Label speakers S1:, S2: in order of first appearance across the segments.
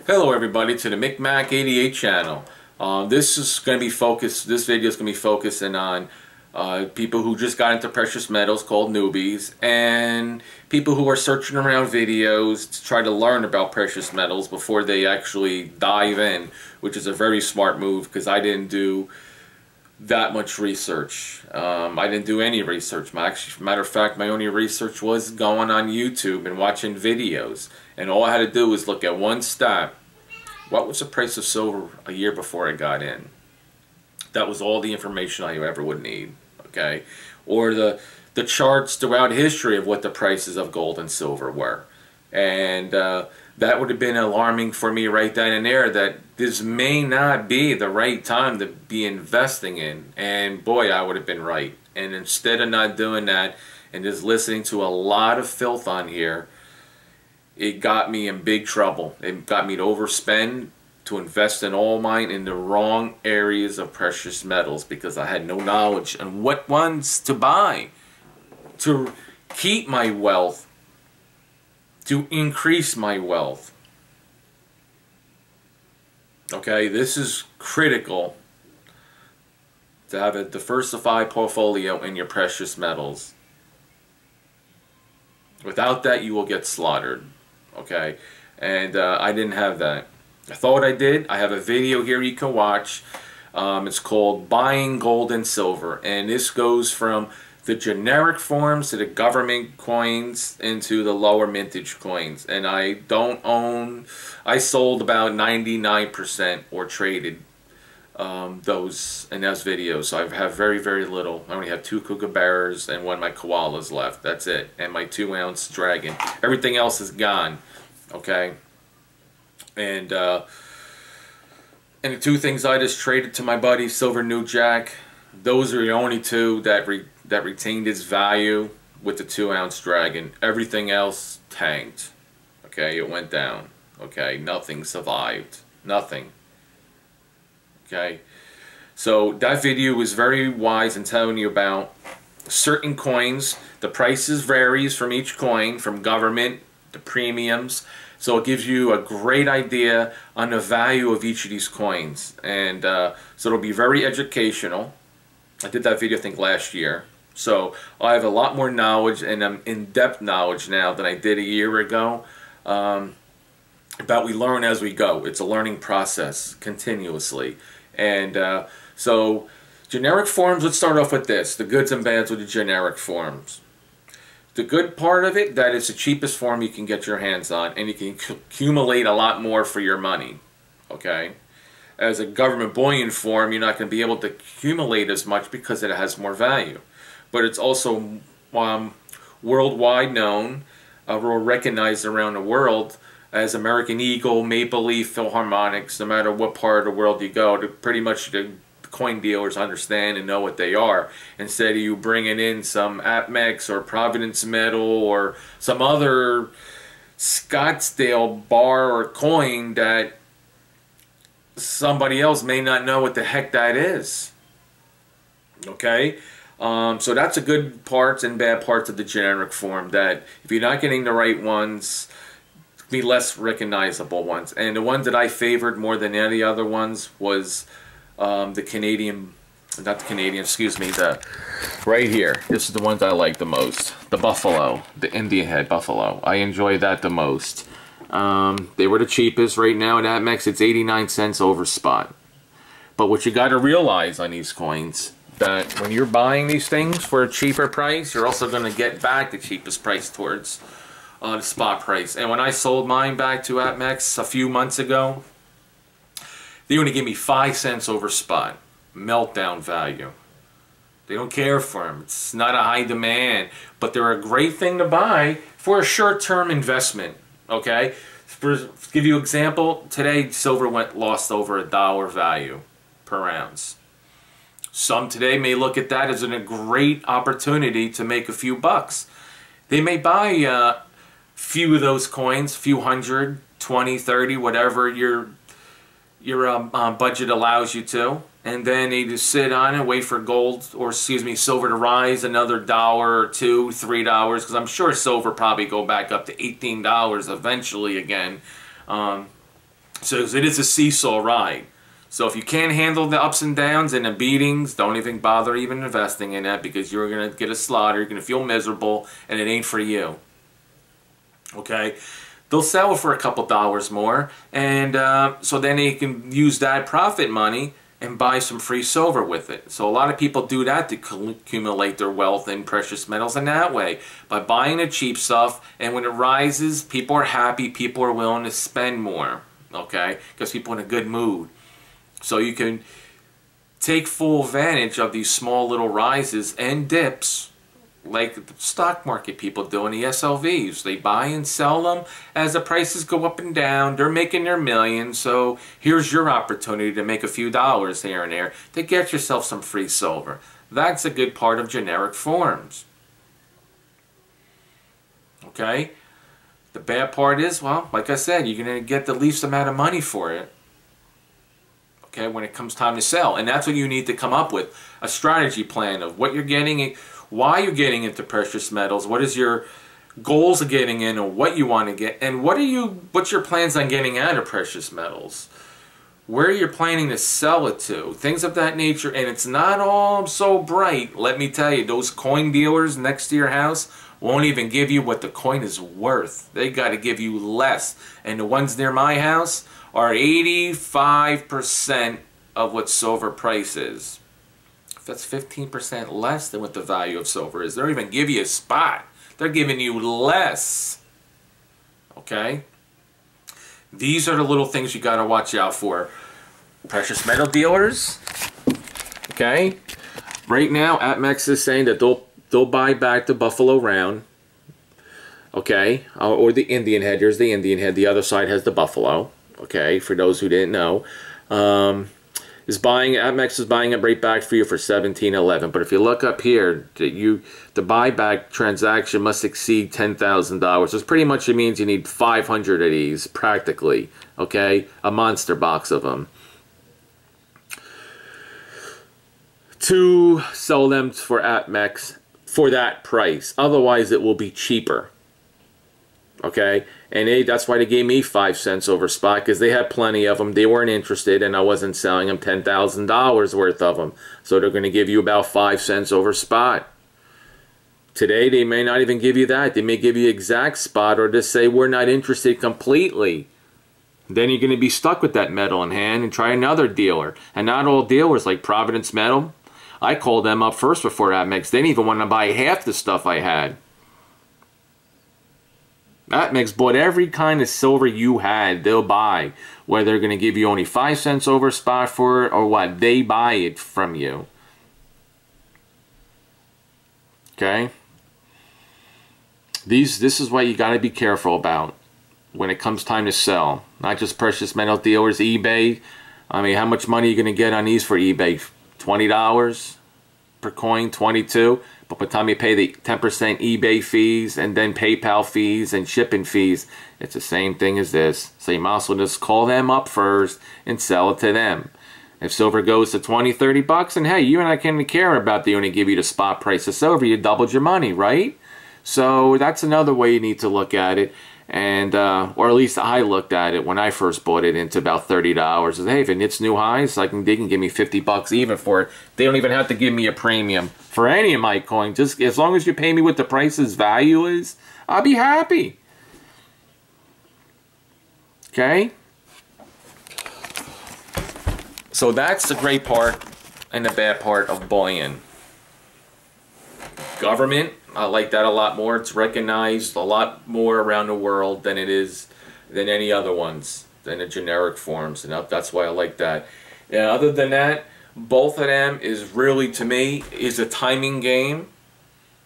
S1: Hello everybody to the McMac88 channel. This video is going to be focusing on people who just got into precious metals called newbies, and people who are searching around videos to try to learn about precious metals before they actually dive in, which is a very smart move because I didn't do that much research. I didn't do any research. Matter of fact, my only research was going on YouTube and watching videos. And all I had to do was look at one stat. What was the price of silver a year before I got in? That was all the information I ever would need. Okay, or the charts throughout history of what the prices of gold and silver were, and that would have been alarming for me right then and there, that this may not be the right time to be investing in. And boy, I would have been right. And instead of not doing that and just listening to a lot of filth on here, it got me in big trouble. It got me to overspend, to invest in all mine in the wrong areas of precious metals because I had no knowledge on what ones to buy to keep my wealth, to increase my wealth. Okay, this is critical to have a diversified portfolio in your precious metals. Without that, you will get slaughtered. Okay, and I didn't have that. I thought I did. I have a video here you can watch. It's called Buying Gold and Silver, and this goes from the generic forms to the government coins into the lower mintage coins. And I sold about 99% or traded those in those videos. So I have very, very little. I only have 2 kookaburras and 1 of my koalas left. That's it. And my 2-ounce dragon. Everything else is gone. Okay. And the 2 things I just traded to my buddy, Silver New Jack, those are the only 2 that retained its value with the 2-ounce dragon. Everything else tanked. Okay, it went down. Okay, nothing survived. Nothing. Okay, so that video was very wise in telling you about certain coins. The prices varies from each coin, from government to premiums. So it gives you a great idea on the value of each of these coins. And so it'll be very educational. I did that video I think last year. So I have a lot more knowledge, and in-depth knowledge now than I did a year ago. But we learn as we go. It's a learning process continuously. And so generic forms, let's start off with this. The goods and bads with the generic forms. The good part of it, that it's the cheapest form you can get your hands on, and you can accumulate a lot more for your money. Okay? As a government bullion form, you're not going to be able to accumulate as much because it has more value. But it's also worldwide known, or recognized around the world as American Eagle, Maple Leaf, Philharmonics. No matter what part of the world you go, pretty much the coin dealers understand and know what they are. Instead of you bringing in some APMEX or Providence Metal or some other Scottsdale bar or coin that somebody else may not know what the heck that is. Okay? So that's a good parts and bad parts of the generic form, that if you're not getting the right ones, be less recognizable ones. And the ones that I favored more than any other ones was the Canadian, not the Canadian, excuse me, the right here. This is the ones I like the most. The Buffalo, the Indian head Buffalo. I enjoy that the most. They were the cheapest right now at APMEX. It's 89 cents over spot. But what you got to realize on these coins, that when you're buying these things for a cheaper price, you're also going to get back the cheapest price towards the spot price. And when I sold mine back to APMEX a few months ago, they only gave me 5 cents over spot. Meltdown value. They don't care for them. It's not a high demand, but they're a great thing to buy for a short-term investment. To give you an example, today silver lost over $1 value per ounce. Some today may look at that as a great opportunity to make a few bucks. They may buy a few of those coins, few hundred, 20, 30, whatever your budget allows you to, and then they just sit on and wait for gold, or excuse me, silver to rise another $1 or $2, $3, because I'm sure silver probably go back up to $18 eventually again. So it is a seesaw ride. So if you can't handle the ups and downs and the beatings, don't even bother even investing in that, because you're going to get a slaughter, you're going to feel miserable, and it ain't for you. Okay? They'll sell for a couple dollars more, and so then they can use that profit money and buy some free silver with it. So a lot of people do that to accumulate their wealth in precious metals in that way, by buying the cheap stuff, and when it rises, people are happy, people are willing to spend more, okay? Because people are in a good mood. So you can take full advantage of these small little rises and dips, like the stock market people do in the SLVs. They buy and sell them as the prices go up and down. They're making their millions, so here's your opportunity to make a few dollars here and there to get yourself some free silver. That's a good part of generic forms. Okay? The bad part is, well, like I said, you're going to get the least amount of money for it. Okay, when it comes time to sell. And that's what you need to come up with, a strategy plan of what you're getting, why you're getting into precious metals, what is your goals of getting in, or what you want to get, and what's your plans on getting out of precious metals, where you're planning to sell it to, things of that nature. And it's not all so bright. Let me tell you, those coin dealers next to your house won't even give you what the coin is worth. They got to give you less. And the ones near my house are 85% of what silver price is. If that's 15% less than what the value of silver is, they don't even give you a spot. They're giving you less. Okay? These are the little things you got to watch out for. Precious metal dealers. Okay? Right now, APMEX is saying that they'll buy back the Buffalo Round. Okay? Or the Indian head. Here's the Indian head. The other side has the Buffalo. Okay, for those who didn't know, APMEX is buying it right back for you for $17.11. But if you look up here, the buyback transaction must exceed $10,000. So pretty much it means you need 500 of these, practically. Okay, a monster box of them to sell them for APMEX for that price. Otherwise, it will be cheaper. Okay, and that's why they gave me 5 cents over spot, because they had plenty of them. They weren't interested, and I wasn't selling them $10,000 worth of them. So they're going to give you about 5 cents over spot. Today, they may not even give you that. They may give you exact spot, or just say, we're not interested completely. Then you're going to be stuck with that metal in hand and try another dealer. And not all dealers, like Providence Metal, I called them up first before APMEX. They didn't even want to buy half the stuff I had. APMEX bought every kind of silver you had, they'll buy. Whether they're going to give you only 5 cents over spot for it, or what, they buy it from you. Okay? This is what you got to be careful about when it comes time to sell. Not just precious metal dealers, eBay. I mean, how much money are you going to get on these for eBay? $20 per coin, $22. But by the time you pay the 10% eBay fees and then PayPal fees and shipping fees, it's the same thing as this. So you might as well just call them up first and sell it to them. If silver goes to 20, 30 bucks, and hey, you and I can't care about they only give you the spot price of silver, you doubled your money, right? So that's another way you need to look at it. And or at least I looked at it when I first bought it into about $30. Hey, if it hits new highs, they can give me 50 bucks even for it. They don't even have to give me a premium for any of my coins. Just as long as you pay me what the price's value is, I'll be happy. Okay? So that's the great part and the bad part of bullion. Government, I like that a lot more. It's recognized a lot more around the world than it is than any other ones, than the generic forms, and that's why I like that. Yeah, other than that, both of them is really, to me, is a timing game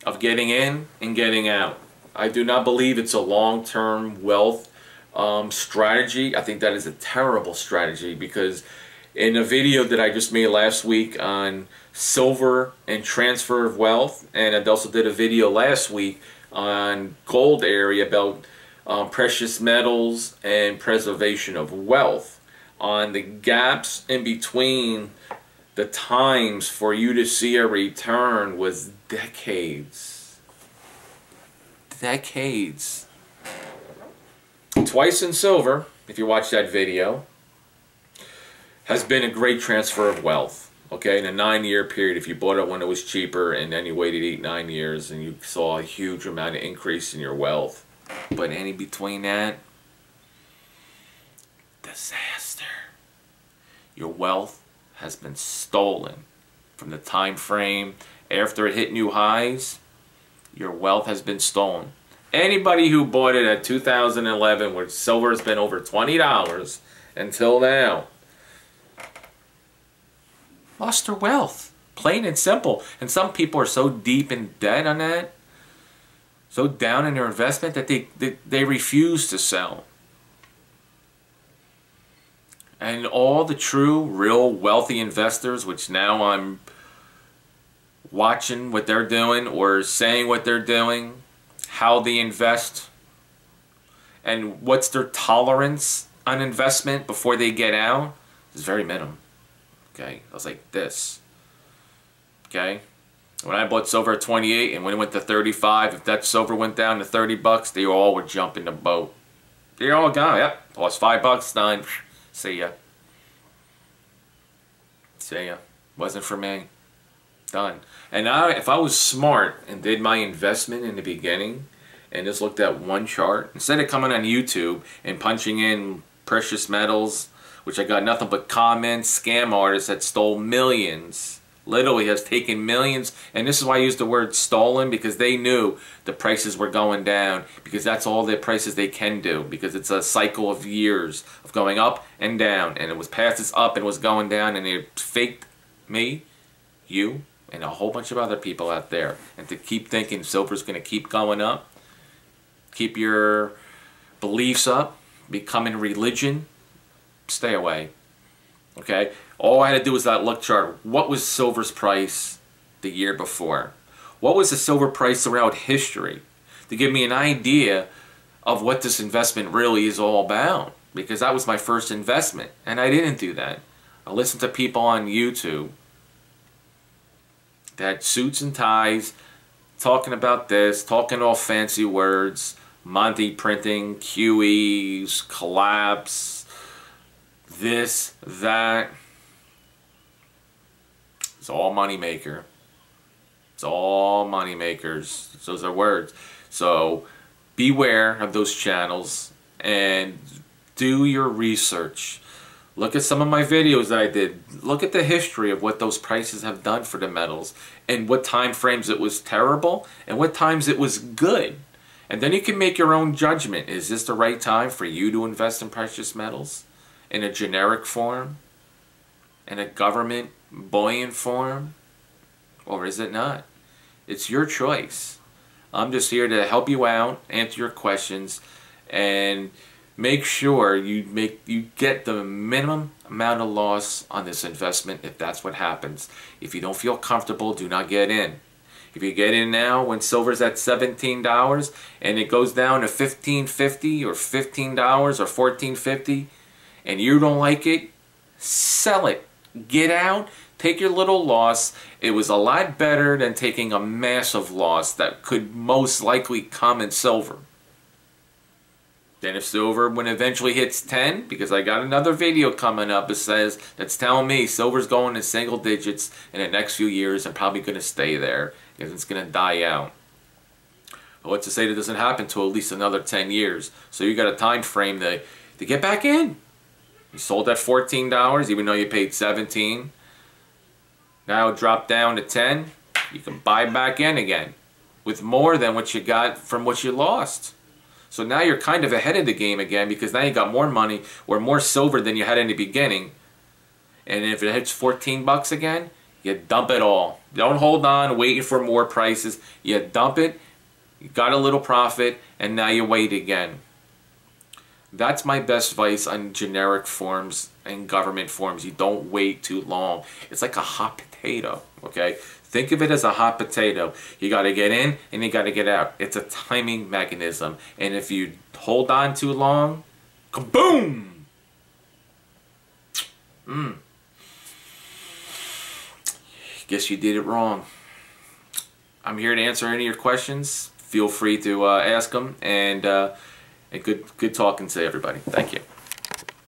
S1: of getting in and getting out. I do not believe it's a long-term wealth strategy. I think that is a terrible strategy, because in a video that I just made last week on silver and transfer of wealth, and I also did a video last week on gold area about precious metals and preservation of wealth, on the gaps in between the times for you to see a return was decades. Decades. Twice in silver, if you watch that video. has been a great transfer of wealth. Okay, in a 9-year period, if you bought it when it was cheaper and then you waited 8-9 years and you saw a huge amount of increase in your wealth. But any between that, disaster. Your wealth has been stolen from the time frame after it hit new highs. Your wealth has been stolen. Anybody who bought it at 2011 where silver has been over $20 until now lost their wealth, plain and simple. And some people are so deep in debt on that, so down in their investment, that they refuse to sell. And all the true, real wealthy investors, which now I'm watching what they're doing or saying what they're doing, how they invest, and what's their tolerance on investment before they get out, is very minimum. Okay, I was like this. Okay, when I bought silver at 28 and when it went to 35, if that silver went down to 30 bucks, they all would jump in the boat. They all gone. Yep, lost $5, done. See ya. See ya. Wasn't for me. Done. And now, if I was smart and did my investment in the beginning and just looked at one chart, instead of coming on YouTube and punching in precious metals, which I got nothing but comments, scam artists that stole millions, literally has taken millions, and this is why I use the word stolen, because they knew the prices were going down, because that's all the prices they can do, because it's a cycle of years of going up and down, and it was past its up and it was going down, and they faked me, you, and a whole bunch of other people out there, and to keep thinking silver's going to keep going up, keep your beliefs up, becoming religion, stay away. Okay, all I had to do was that look chart. What was silver's price the year before? What was the silver price throughout history, to give me an idea of what this investment really is all about? Because that was my first investment, and I didn't do that. I listened to people on YouTube that had suits and ties, talking about this, talking all fancy words, Monty printing, QEs, collapse, this, that. It's all money maker. It's all money makers. Those are words. So beware of those channels and do your research. Look at some of my videos that I did. Look at the history of what those prices have done for the metals, and what time frames it was terrible and what times it was good. And then you can make your own judgment. Is this the right time for you to invest in precious metals? In a generic form? In a government bullion form? Or is it not? It's your choice. I'm just here to help you out, answer your questions, and make sure you get the minimum amount of loss on this investment if that's what happens. If you don't feel comfortable, do not get in. If you get in now when silver's at $17 and it goes down to $15.50 or $15 or $14.50 and you don't like it, sell it. Get out, take your little loss. It was a lot better than taking a massive loss that could most likely come in silver. Then if silver, when it eventually hits 10, because I got another video coming up that says, that's telling me silver's going in single digits in the next few years and probably going to stay there because it's going to die out. But what's to say that doesn't happen to at least another 10 years? So you got a time frame to get back in. You sold at $14 even though you paid $17. Now it dropped down to 10. You can buy back in again with more than what you got from what you lost. So now you're kind of ahead of the game again, because now you got more money or more silver than you had in the beginning. And if it hits 14 bucks again, you dump it all. Don't hold on waiting for more prices. You dump it, you got a little profit, and now you wait again. That's my best advice on generic forms and government forms. You don't wait too long. It's like a hot potato, okay? Think of it as a hot potato. You got to get in and you got to get out. It's a timing mechanism. And if you hold on too long, kaboom! Guess you did it wrong. I'm here to answer any of your questions. Feel free to ask them. And good talking to everybody. Thank you.